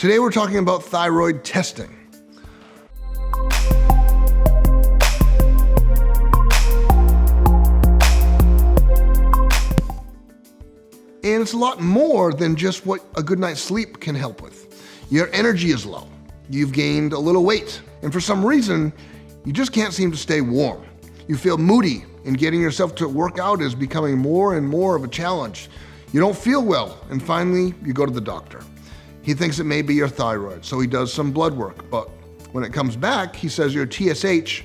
Today we're talking about thyroid testing. And it's a lot more than just what a good night's sleep can help with. Your energy is low. You've gained a little weight. And for some reason, you just can't seem to stay warm. You feel moody, and getting yourself to work out is becoming more and more of a challenge. You don't feel well, and finally, you go to the doctor. He thinks it may be your thyroid, so he does some blood work. But when it comes back, he says your TSH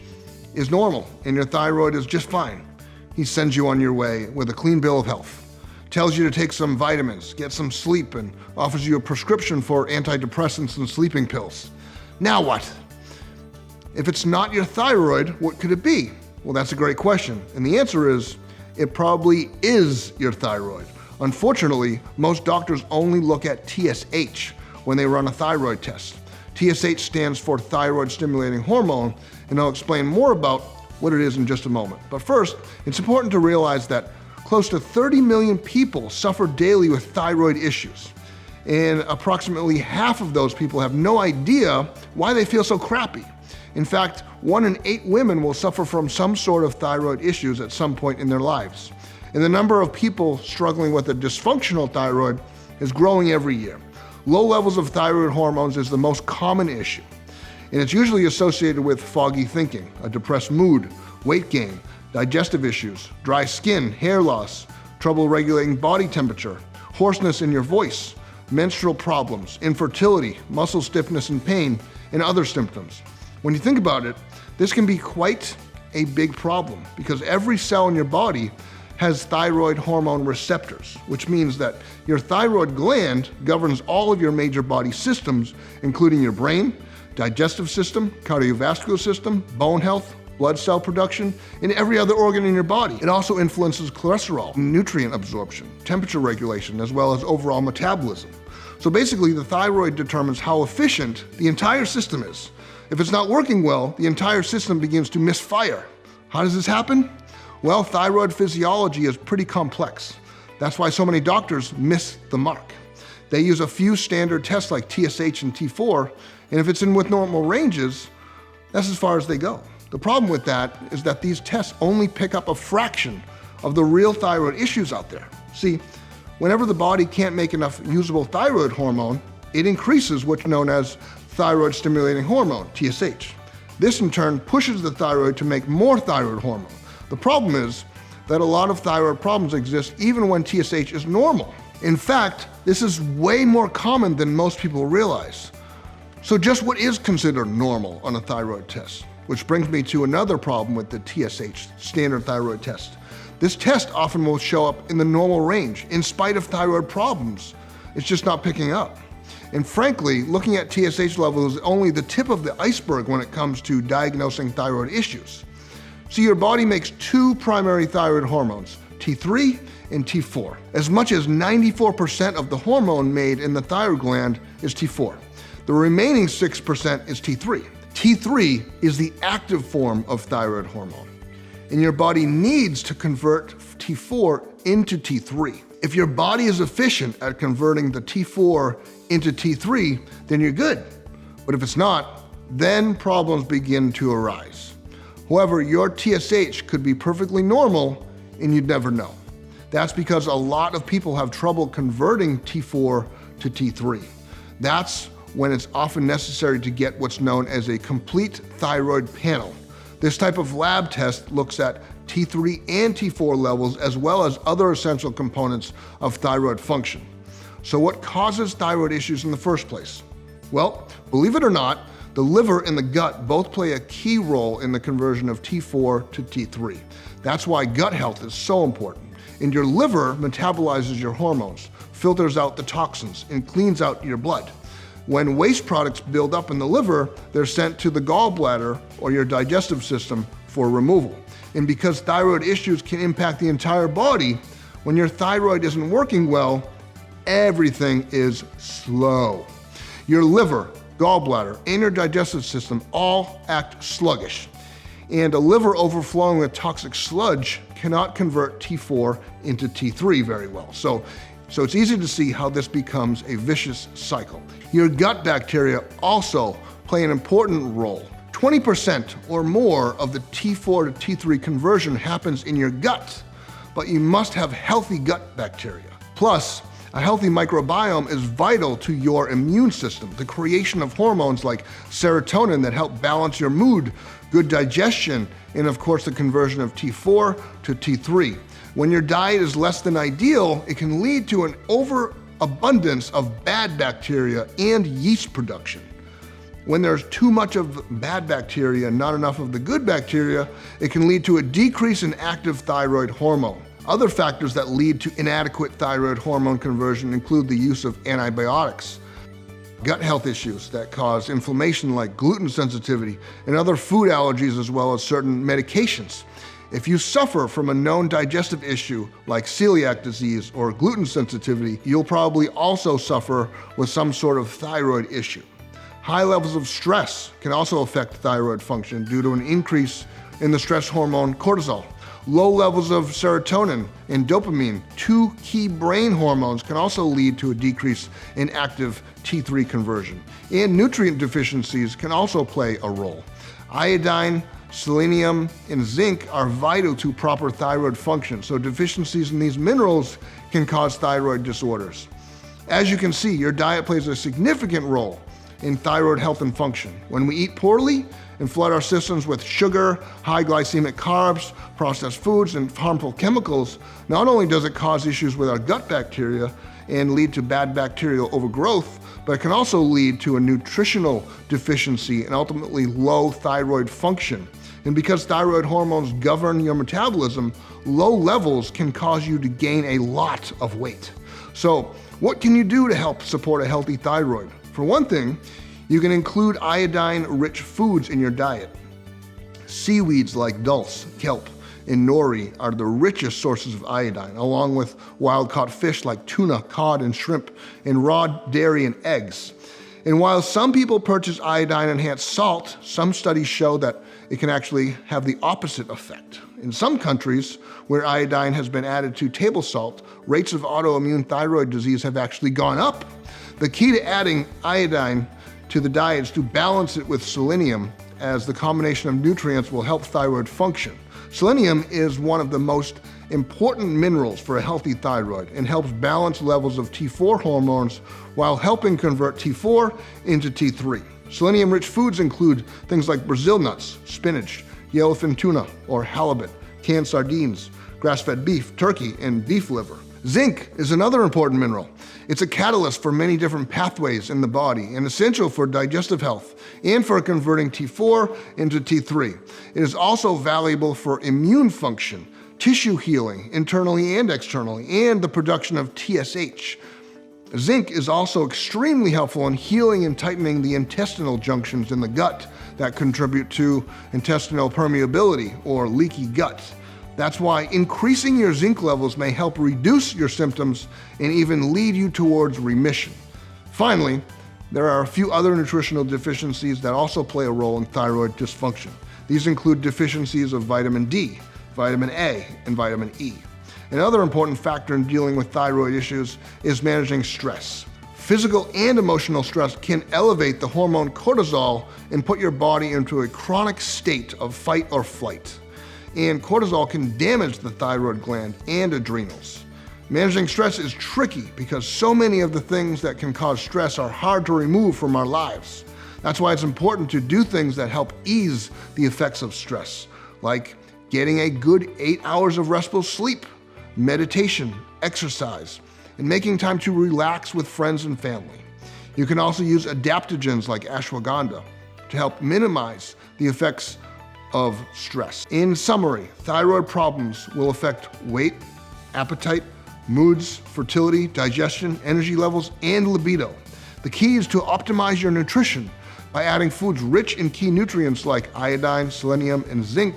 is normal and your thyroid is just fine. He sends you on your way with a clean bill of health. Tells you to take some vitamins, get some sleep, and offers you a prescription for antidepressants and sleeping pills. Now what? If it's not your thyroid, what could it be? Well, that's a great question. And the answer is, it probably is your thyroid. Unfortunately, most doctors only look at TSH when they run a thyroid test. TSH stands for thyroid stimulating hormone, and I'll explain more about what it is in just a moment. But first, it's important to realize that close to 30 million people suffer daily with thyroid issues. And approximately half of those people have no idea why they feel so crappy. In fact, 1 in 8 women will suffer from some sort of thyroid issues at some point in their lives. And the number of people struggling with a dysfunctional thyroid is growing every year. Low levels of thyroid hormones is the most common issue. And it's usually associated with foggy thinking, a depressed mood, weight gain, digestive issues, dry skin, hair loss, trouble regulating body temperature, hoarseness in your voice, menstrual problems, infertility, muscle stiffness and pain, and other symptoms. When you think about it, this can be quite a big problem because every cell in your body has thyroid hormone receptors, which means that your thyroid gland governs all of your major body systems, including your brain, digestive system, cardiovascular system, bone health, blood cell production, and every other organ in your body. It also influences cholesterol, nutrient absorption, temperature regulation, as well as overall metabolism. So basically, the thyroid determines how efficient the entire system is. If it's not working well, the entire system begins to misfire. How does this happen? Well, thyroid physiology is pretty complex. That's why so many doctors miss the mark. They use a few standard tests like TSH and T4, and if it's in with normal ranges, that's as far as they go. The problem with that is that these tests only pick up a fraction of the real thyroid issues out there. See, whenever the body can't make enough usable thyroid hormone, it increases what's known as thyroid stimulating hormone, TSH. This in turn pushes the thyroid to make more thyroid hormone. The problem is that a lot of thyroid problems exist even when TSH is normal. In fact, this is way more common than most people realize. So just what is considered normal on a thyroid test? Which brings me to another problem with the TSH, standard thyroid test. This test often will show up in the normal range in spite of thyroid problems. It's just not picking up. And frankly, looking at TSH levels is only the tip of the iceberg when it comes to diagnosing thyroid issues. So your body makes 2 primary thyroid hormones, T3 and T4. As much as 94% of the hormone made in the thyroid gland is T4. The remaining 6% is T3. T3 is the active form of thyroid hormone, and your body needs to convert T4 into T3. If your body is efficient at converting the T4 into T3, then you're good. But if it's not, then problems begin to arise. However, your TSH could be perfectly normal and you'd never know. That's because a lot of people have trouble converting T4 to T3. That's when it's often necessary to get what's known as a complete thyroid panel. This type of lab test looks at T3 and T4 levels as well as other essential components of thyroid function. So what causes thyroid issues in the first place? Well, believe it or not, the liver and the gut both play a key role in the conversion of T4 to T3. That's why gut health is so important. And your liver metabolizes your hormones, filters out the toxins, and cleans out your blood. When waste products build up in the liver, they're sent to the gallbladder or your digestive system for removal. And because thyroid issues can impact the entire body, when your thyroid isn't working well, everything is slow. Your liver, gallbladder, and your digestive system all act sluggish. And a liver overflowing with toxic sludge cannot convert T4 into T3 very well. So So it's easy to see how this becomes a vicious cycle. Your gut bacteria also play an important role. 20% or more of the T4 to T3 conversion happens in your gut, but you must have healthy gut bacteria. Plus, a healthy microbiome is vital to your immune system, the creation of hormones like serotonin that help balance your mood, good digestion, and of course the conversion of T4 to T3. When your diet is less than ideal, it can lead to an overabundance of bad bacteria and yeast production. When there's too much of bad bacteria and not enough of the good bacteria, it can lead to a decrease in active thyroid hormone. Other factors that lead to inadequate thyroid hormone conversion include the use of antibiotics, gut health issues that cause inflammation like gluten sensitivity, and other food allergies, as well as certain medications. If you suffer from a known digestive issue like celiac disease or gluten sensitivity, you'll probably also suffer with some sort of thyroid issue. High levels of stress can also affect thyroid function due to an increase in the stress hormone cortisol. Low levels of serotonin and dopamine, two key brain hormones, can also lead to a decrease in active T3 conversion. And nutrient deficiencies can also play a role. Iodine, selenium, and zinc are vital to proper thyroid function, so deficiencies in these minerals can cause thyroid disorders. As you can see, your diet plays a significant role in thyroid health and function. When we eat poorly and flood our systems with sugar, high glycemic carbs, processed foods, and harmful chemicals, not only does it cause issues with our gut bacteria and lead to bad bacterial overgrowth, but it can also lead to a nutritional deficiency and ultimately low thyroid function. And because thyroid hormones govern your metabolism, low levels can cause you to gain a lot of weight. So what can you do to help support a healthy thyroid? For one thing, you can include iodine-rich foods in your diet. Seaweeds like dulse, kelp, and nori are the richest sources of iodine, along with wild-caught fish like tuna, cod, and shrimp, and raw dairy and eggs. And while some people purchase iodine-enhanced salt, some studies show that it can actually have the opposite effect. In some countries where iodine has been added to table salt, rates of autoimmune thyroid disease have actually gone up. The key to adding iodine to the diet is to balance it with selenium, as the combination of nutrients will help thyroid function. Selenium is one of the most important minerals for a healthy thyroid and helps balance levels of T4 hormones while helping convert T4 into T3. Selenium-rich foods include things like Brazil nuts, spinach, yellowfin tuna or halibut, canned sardines, grass-fed beef, turkey, and beef liver. Zinc is another important mineral. It's a catalyst for many different pathways in the body and essential for digestive health and for converting T4 into T3. It is also valuable for immune function, tissue healing, internally and externally, and the production of TSH. Zinc is also extremely helpful in healing and tightening the intestinal junctions in the gut that contribute to intestinal permeability or leaky gut. That's why increasing your zinc levels may help reduce your symptoms and even lead you towards remission. Finally, there are a few other nutritional deficiencies that also play a role in thyroid dysfunction. These include deficiencies of vitamin D, vitamin A, and vitamin E. Another important factor in dealing with thyroid issues is managing stress. Physical and emotional stress can elevate the hormone cortisol and put your body into a chronic state of fight or flight. And cortisol can damage the thyroid gland and adrenals. Managing stress is tricky because so many of the things that can cause stress are hard to remove from our lives. That's why it's important to do things that help ease the effects of stress, like getting a good 8 hours of restful sleep, meditation, exercise, and making time to relax with friends and family. You can also use adaptogens like ashwagandha to help minimize the effects of stress. In summary, thyroid problems will affect weight, appetite, moods, fertility, digestion, energy levels, and libido. The key is to optimize your nutrition by adding foods rich in key nutrients like iodine, selenium, and zinc,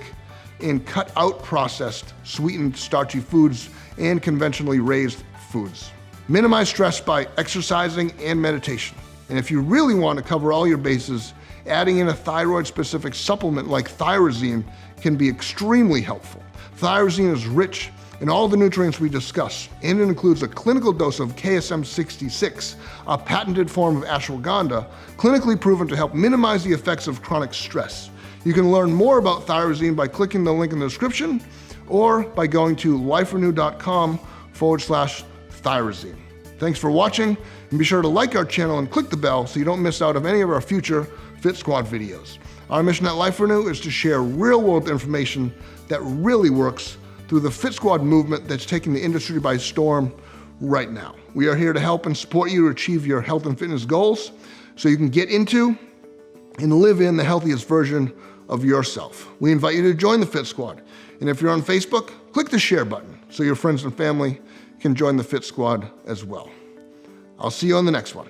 and cut out processed, sweetened, starchy foods and conventionally raised foods. Minimize stress by exercising and meditation. And if you really want to cover all your bases, adding in a thyroid-specific supplement like THYROZINE can be extremely helpful. THYROZINE is rich and all the nutrients we discuss, and it includes a clinical dose of KSM-66, a patented form of ashwagandha, clinically proven to help minimize the effects of chronic stress. You can learn more about THYROZINE by clicking the link in the description or by going to liferenu.com/THYROZINE. Thanks for watching, and be sure to like our channel and click the bell so you don't miss out on any of our future Fit Squad videos. Our mission at liferenu is to share real-world information that really works through the Fit Squad movement that's taking the industry by storm right now. We are here to help and support you to achieve your health and fitness goals so you can get into and live in the healthiest version of yourself. We invite you to join the Fit Squad. And if you're on Facebook, click the share button so your friends and family can join the Fit Squad as well. I'll see you on the next one.